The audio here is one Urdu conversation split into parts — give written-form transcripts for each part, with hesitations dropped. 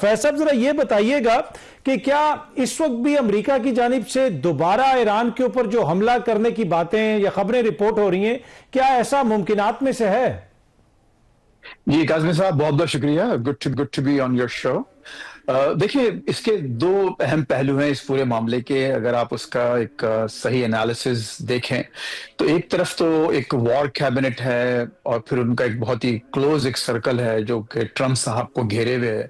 فیض صاحب ذرا یہ بتائیے گا کہ کیا اس وقت بھی امریکہ کی جانب سے دوبارہ ایران کے اوپر جو حملہ کرنے کی باتیں یا خبریں رپورٹ ہو رہی ہیں، کیا ایسا ممکنات میں سے ہے؟ جی کاظمی صاحب، بہت بہت شکریہ. Good to be on your show. دیکھیے، اس کے دو اہم پہلو ہیں اس پورے معاملے کے. اگر آپ اس کا ایک صحیح انالیسز دیکھیں تو ایک طرف تو ایک وار کیبنٹ ہے، اور پھر ان کا ایک بہت ہی کلوز ایک سرکل ہے جو کہ ٹرمپ صاحب کو گھیرے ہوئے ہے.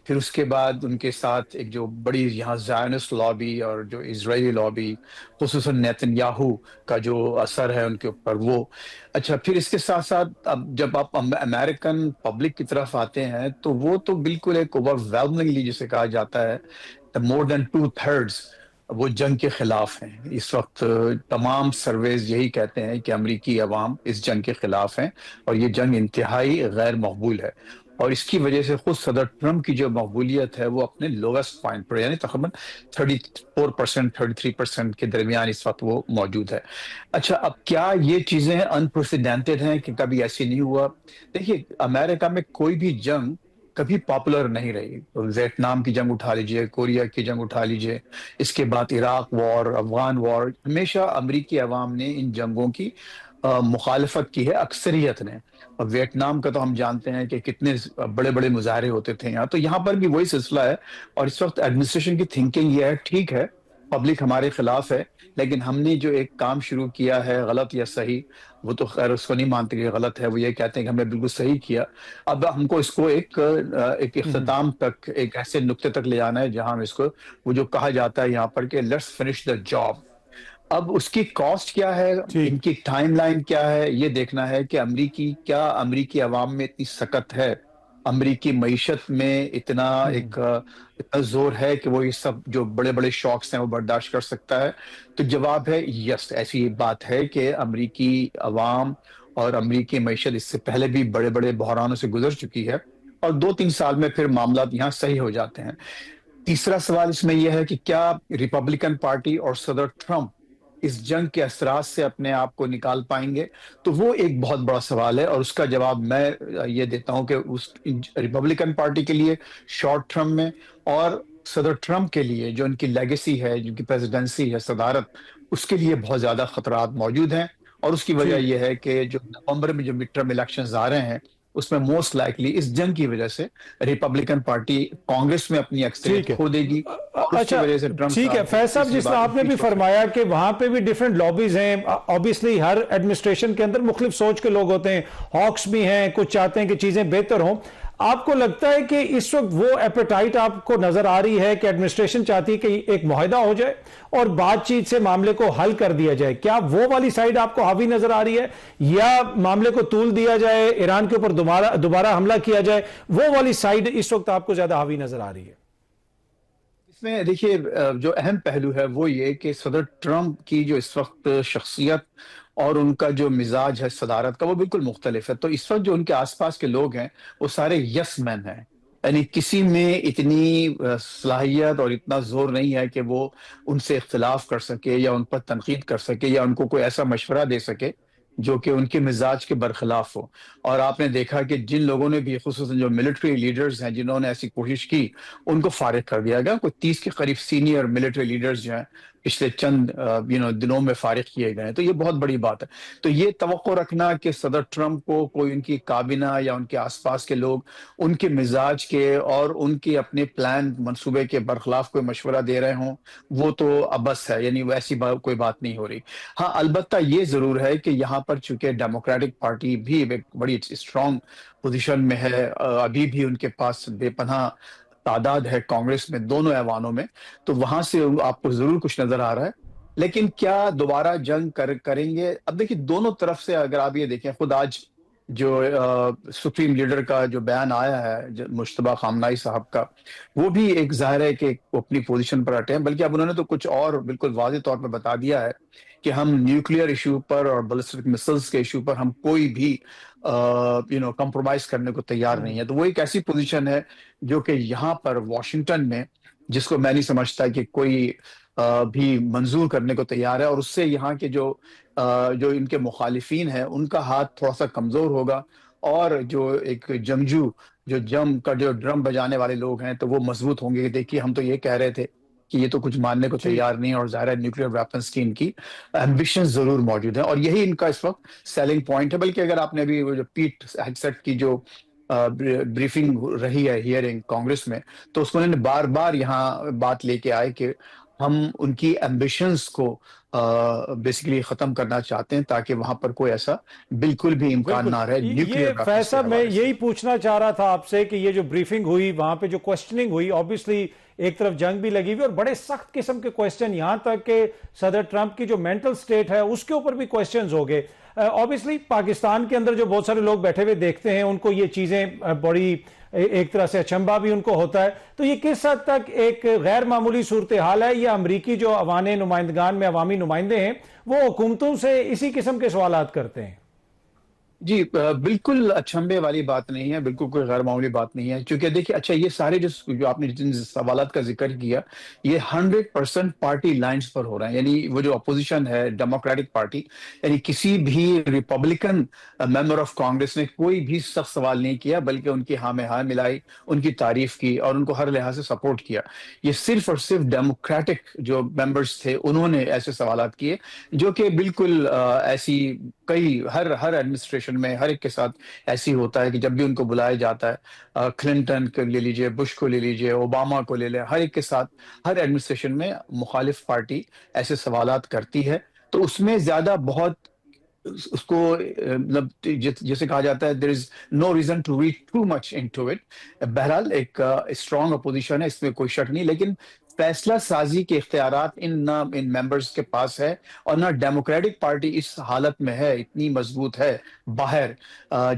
پھر اس کے بعد ان کے ساتھ ایک جو بڑی یہاں زائنسٹ لابی اور جو اسرائیلی لابی، خصوصاً نیتن یاہو کا جو اثر ہے ان کے اوپر وہ. اچھا، پھر اس کے ساتھ ساتھ اب جب آپ امریکن پبلک کی طرف آتے ہیں تو وہ تو بالکل ایک اوور ویلمنگلی جسے کہا جاتا ہے مور دین 2/3 وہ جنگ کے خلاف ہیں. اس وقت تمام سرویز یہی کہتے ہیں کہ امریکی عوام اس جنگ کے خلاف ہیں، اور یہ جنگ انتہائی غیر مقبول ہے. اور اس کی وجہ سے خود صدر ٹرمپ کی جو مقبولیت ہے وہ اپنے لوویسٹ پوائنٹ پر، یعنی تقریباً 34%، 33% کے درمیان اس وقت وہ موجود ہے. اچھا، اب کیا یہ چیزیں انپریسیڈنٹڈ ہیں کہ کبھی ایسی نہیں ہوا؟ دیکھیے، امریکہ میں کوئی بھی جنگ کبھی پاپولر نہیں رہی. ویتنام کی جنگ اٹھا لیجئے، کوریا کی جنگ اٹھا لیجئے، اس کے بعد عراق وار، افغان وار، ہمیشہ امریکی عوام نے ان جنگوں کی مخالفت کی ہے، اکثریت نے. ویتنام کا تو ہم جانتے ہیں کہ کتنے بڑے بڑے مظاہرے ہوتے تھے یہاں. تو یہاں پر بھی وہی سلسلہ ہے، اور اس وقت ایڈمنسٹریشن کی تھنکنگ یہ ہے، ٹھیک ہے پبلک ہمارے خلاف ہے، لیکن ہم نے جو ایک کام شروع کیا ہے، غلط یا صحیح، وہ تو خیر اس کو نہیں مانتے کہ غلط ہے، وہ یہ کہتے ہیں کہ ہم نے بالکل صحیح کیا. اب ہم کو اس کو ایک اختتام تک، ایک ایسے نقطے تک لے جانا ہے جہاں ہم اس کو، وہ جو کہا جاتا ہے یہاں پر کہ لیٹس فنش دا جاب. اب اس کی کاسٹ کیا ہے، ٹھیک. ان کی ٹائم لائن کیا ہے، یہ دیکھنا ہے کہ امریکی عوام میں اتنی سکت ہے، امریکی معیشت میں اتنا زور ہے کہ وہ یہ سب جو بڑے بڑے شاکس ہیں وہ برداشت کر سکتا ہے. تو جواب ہے یس، ایسی بات ہے کہ امریکی عوام اور امریکی معیشت اس سے پہلے بھی بڑے بڑے بحرانوں سے گزر چکی ہے، اور 2-3 سال میں پھر معاملات یہاں صحیح ہو جاتے ہیں. تیسرا سوال اس میں یہ ہے کہ کیا ریپبلکن پارٹی اور صدر ٹرمپ اس جنگ کے اثرات سے اپنے آپ کو نکال پائیں گے؟ تو وہ ایک بہت بڑا سوال ہے، اور اس کا جواب میں یہ دیتا ہوں کہ اس ریپبلکن پارٹی کے لیے شارٹ ٹرم میں، اور صدر ٹرمپ کے لیے جو ان کی لیگیسی ہے، جن کی پریزیڈنسی ہے، صدارت، اس کے لیے بہت زیادہ خطرات موجود ہیں. اور اس کی وجہ ٹھیک. یہ ہے کہ جو نومبر میں جو مڈ ٹرم الیکشنز آ رہے ہیں، اس میں موسٹ لائکلی اس جنگ کی وجہ سے ریپبلکن پارٹی کانگریس میں اپنی اکثریت ٹھیک ہے. کھو دے گی، اور اس کی اچھا، وجہ سے ٹرمپ ٹھیک ہے صاحب فیض صاحب، تیسری جس طرح بار آپ نے بھی امپیچ ہو سکتے فرمایا کہ وہاں پہ بھی ڈیفرنٹ لابیز ہیں. اوبیسلی ہر ایڈمنسٹریشن کے اندر مختلف سوچ کے لوگ ہوتے ہیں، ہاکس بھی ہیں، کچھ چاہتے ہیں کہ چیزیں بہتر ہوں. آپ کو لگتا ہے کہ اس وقت وہ ایپیٹائٹ آپ کو نظر آ رہی ہے کہ ایڈمنسٹریشن چاہتی ہے کہ ایک معاہدہ ہو جائے اور بات چیت سے معاملے کو حل کر دیا جائے؟ کیا وہ والی سائیڈ آپ کو حاوی نظر آ رہی ہے، یا معاملے کو طول دیا جائے، ایران کے اوپر دوبارہ حملہ کیا جائے، وہ والی سائیڈ اس وقت آپ کو زیادہ حاوی نظر آ رہی ہے؟ اس میں دیکھیے، جو اہم پہلو ہے وہ یہ کہ صدر ٹرمپ کی جو اس وقت شخصیت اور ان کا جو مزاج ہے صدارت کا، وہ بالکل مختلف ہے. تو اس وقت جو ان کے آس پاس کے لوگ ہیں وہ سارے یس مین ہیں، یعنی کسی میں اتنی صلاحیت اور اتنا زور نہیں ہے کہ وہ ان سے اختلاف کر سکے، یا ان پر تنقید کر سکے، یا ان کو کوئی ایسا مشورہ دے سکے جو کہ ان کے مزاج کے برخلاف ہو. اور آپ نے دیکھا کہ جن لوگوں نے بھی، خصوصاً جو ملٹری لیڈرز ہیں جنہوں نے ایسی کوشش کی، ان کو فارغ کر دیا گیا. کوئی 30 کے قریب سینئر ملٹری لیڈرز جو ہیں پچھلے چند دنوں میں فارغ کیے گئے ہیں. تو یہ بہت بڑی بات ہے. تو یہ توقع رکھنا کہ صدر ٹرمپ کو کوئی ان کی کابینہ یا ان کے آس پاس کے لوگ ان کے مزاج کے اور ان کے اپنے پلان منصوبے کے برخلاف کوئی مشورہ دے رہے ہوں، وہ تو ابس ہے، یعنی ایسی کوئی بات نہیں ہو رہی. ہاں، البتہ یہ ضرور ہے کہ یہاں پر چونکہ ڈیموکریٹک پارٹی بھی ایک بڑی اسٹرانگ پوزیشن میں ہے، ابھی بھی ان کے پاس بے پناہ تعداد ہے کانگریس میں، دونوں ایوانوں میں، تو وہاں سے آپ کو ضرور کچھ نظر آ رہا ہے. لیکن کیا دوبارہ جنگ کریں گے؟ اب دیکھیے، دونوں طرف سے اگر آپ یہ دیکھیں، خود آج جو سپریم لیڈر کا جو بیان آیا ہے مجتبیٰ خامنائی صاحب کا، وہ بھی ایک ظاہر ہے کہ وہ اپنی پوزیشن پر اٹے ہیں. بلکہ اب انہوں نے تو کچھ اور بالکل واضح طور پر بتا دیا ہے کہ ہم نیوکلیئر ایشو پر اور بیلسٹک مسلز کے ایشو پر ہم کوئی بھی کمپرومائز کرنے کو تیار نہیں ہے. تو وہ ایک ایسی پوزیشن ہے جو کہ یہاں پر واشنگٹن میں، جس کو میں نہیں سمجھتا کہ کوئی بھی منظور کرنے کو تیار ہے، اور اس سے یہاں کے جو ان کے مخالفین ہیں ان کا ہاتھ تھوڑا سا کمزور ہوگا. اور جو ایک جنگجو جو جم کا جو ڈرم بجانے والے لوگ ہیں تو وہ مضبوط ہوں گے کہ دیکھیے ہم تو یہ کہہ رہے تھے کہ یہ تو کچھ ماننے کو جی تیار نہیں، اور ظاہر ہے نیوکلیر ویپنس کی ان کی ایمبیشن ضرور موجود ہیں، اور یہی ان کا اس وقت سیلنگ پوائنٹ ہے۔ بلکہ اگر آپ نے ابھی وہ جو پیٹ ہیگسیٹ کی جو بریفنگ رہی ہے ہیئرنگ کانگریس میں، تو اس میں انہوں نے بار بار یہاں بات لے کے آئے کہ ہم ان کی ایمبیشنز کو بیسیکلی ختم کرنا چاہتے ہیں تاکہ وہاں پر کوئی ایسا بالکل بھی امکان بالکل، نہ رہے نیوکلیر یہ ویپنس کے فیصل میں حوالے سے۔ یہی پوچھنا چاہ رہا تھا آپ سے کہ یہ جو بریفنگ ہوئی وہاں پہ جو کوسچننگ ہوئی، آبویسلی ایک طرف جنگ بھی لگی ہوئی اور بڑے سخت قسم کے کوسچن، یہاں تک کہ صدر ٹرمپ کی جو مینٹل سٹیٹ ہے اس کے اوپر بھی کوسچنز ہو گئے۔ آبویسلی پاکستان کے اندر جو بہت سارے لوگ بیٹھے ہوئے دیکھتے ہیں ان کو یہ چیزیں بڑی ایک طرح سے اچنبھا بھی ان کو ہوتا ہے، تو یہ کس حد تک ایک غیر معمولی صورتحال ہے، یا امریکی جو عوامی نمائندگان میں عوامی نمائندے ہیں وہ حکومتوں سے اسی قسم کے سوالات کرتے ہیں؟ جی بالکل اچنبے والی بات نہیں ہے، بالکل کوئی غیر معمولی بات نہیں ہے، کیونکہ دیکھیے اچھا یہ سارے جو آپ نے جن سوالات کا ذکر کیا یہ 100% پارٹی لائنز پر ہو رہے ہیں، یعنی وہ جو اپوزیشن ہے ڈیموکریٹک پارٹی، یعنی کسی بھی ریپبلکن ممبر آف کانگریس نے کوئی بھی سخت سوال نہیں کیا، بلکہ ان کی ہاں میں ہاں ملائی، ان کی تعریف کی اور ان کو ہر لحاظ سے سپورٹ کیا۔ یہ صرف اور صرف ڈیموکریٹک جو ممبرز تھے انہوں نے ایسے سوالات کیے، جو کہ بالکل ایسی کئی ہر ایڈمنسٹریشن میں ہر ایک کے ساتھ ایسی ہوتا ہے کہ جب بھی ان کو بلایا جاتا ہے، کلنٹن کو لے لیجئے، بش کو لے لیجئے، اوباما کو لے لیں، ہر ایک کے ساتھ ہر ایڈمنسٹریشن میں مخالف پارٹی ایسے سوالات کرتی ہے، تو اس میں زیادہ بہت اس کو مطلب جیسے کہا جاتا ہے there is no reason to read too much into it۔ بہرحال ایک اسٹرانگ اپوزیشن ہے، اس میں کوئی شک نہیں، لیکن فیصلہ سازی کے اختیارات نہ ان ممبرز کے پاس ہے، اور نہ ڈیموکریٹک پارٹی اس حالت میں ہے، اتنی مضبوط ہے باہر،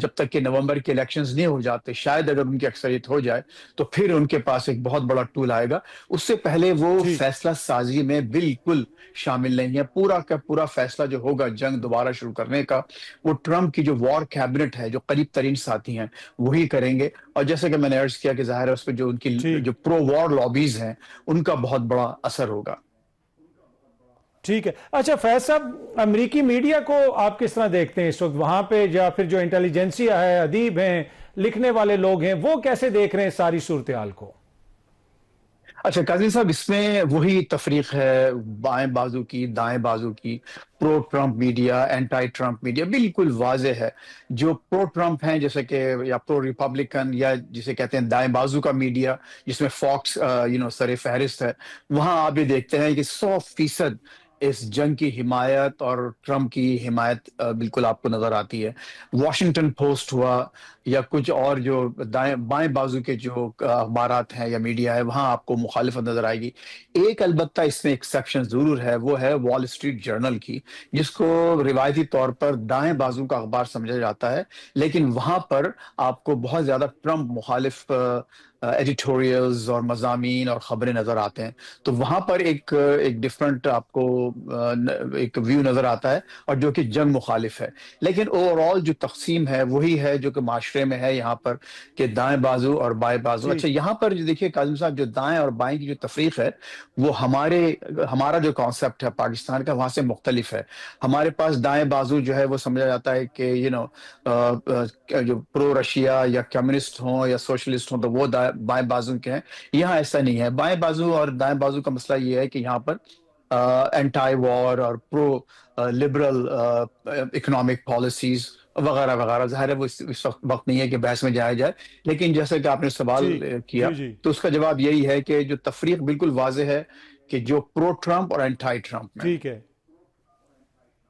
جب تک کہ نومبر کے الیکشنز نہیں ہو جاتے، شاید اگر ان کی اکثریت ہو جائے تو پھر ان کے پاس ایک بہت بڑا ٹول آئے گا۔ اس سے پہلے وہ جی فیصلہ سازی میں بالکل شامل نہیں ہے، پورا کا پورا فیصلہ جو ہوگا جنگ دوبارہ شروع کرنے کا، وہ ٹرمپ کی جو وار کیبنٹ ہے، جو قریب ترین ساتھی ہیں، وہی کریں گے۔ اور جیسے کہ میں نے عرض کیا کہ ظاہر ہے اس پہ جو ان کی ٹھیک جو پرو وار لابیز ہیں ان کا بہت بڑا اثر ہوگا۔ ٹھیک ہے۔ اچھا فیض صاحب، امریکی میڈیا کو آپ کس طرح دیکھتے ہیں اس وقت وہاں پہ، یا پھر جو انٹیلیجنسیا ہے، ادیب ہیں، لکھنے والے لوگ ہیں، وہ کیسے دیکھ رہے ہیں ساری صورتحال کو؟ اچھا قاضی صاحب، اس میں وہی تفریق ہے بائیں بازو کی دائیں بازو کی، pro Trump media, anti Trump media, بالکل واضح ہے۔ جو پرو ٹرمپ ہیں جیسے کہ یا پرو ریپبلکن یا جسے کہتے ہیں دائیں بازو کا میڈیا، جس میں فاکس سر فہرست ہے، وہاں آپ یہ دیکھتے ہیں کہ 100% اس جنگ کی حمایت اور ٹرمپ کی حمایت بالکل آپ کو نظر آتی ہے۔ واشنگٹن پوسٹ ہوا یا کچھ اور جو بائیں بازو کے جو اخبارات ہیں یا میڈیا ہے، وہاں آپ کو مخالفت نظر آئے گی۔ ایک البتہ اس میں ایکسیپشن ضرور ہے، وہ ہے وال اسٹریٹ جرنل کی، جس کو روایتی طور پر دائیں بازو کا اخبار سمجھا جاتا ہے، لیکن وہاں پر آپ کو بہت زیادہ ٹرمپ مخالف ایڈیٹوریلز اور مضامین اور خبریں نظر آتے ہیں، تو وہاں پر ایک ڈفرنٹ آپ کو ایک ویو نظر آتا ہے، اور جو کہ جنگ مخالف ہے۔ لیکن اوور آل جو تقسیم ہے وہی ہے جو کہ معاشرے میں ہے یہاں پر، کہ دائیں بازو اور بائیں بازو۔ جی اچھا یہاں پر جو دیکھیے کاظم صاحب، جو دائیں اور بائیں کی جو تفریق ہے وہ ہمارا جو کانسیپٹ ہے پاکستان کا وہاں سے مختلف ہے۔ ہمارے پاس دائیں بازو جو ہے وہ سمجھا جاتا ہے کہ جو پرو رشیا یا کمیونسٹ ہوں یا سوشلسٹ ہوں تو وہ بائیں بازو کے ہیں، یہاں ایسا نہیں ہے۔ بائیں بازو اور دائیں بازو کا مسئلہ یہ ہے کہ یہاں پر اینٹائی وار اور پرو لبرل اکنامک پالیسیز وغیرہ وغیرہ، ظاہر ہے وہ اس وقت نہیں ہے کہ بحث میں جایا جائے، لیکن جیسے کہ آپ نے جی سوال کیا جی جی تو اس کا جواب یہی ہے کہ جو تفریق بالکل واضح ہے کہ جو پرو ٹرمپ اور اینٹائی ٹرمپ میں۔ ٹھیک ہے۔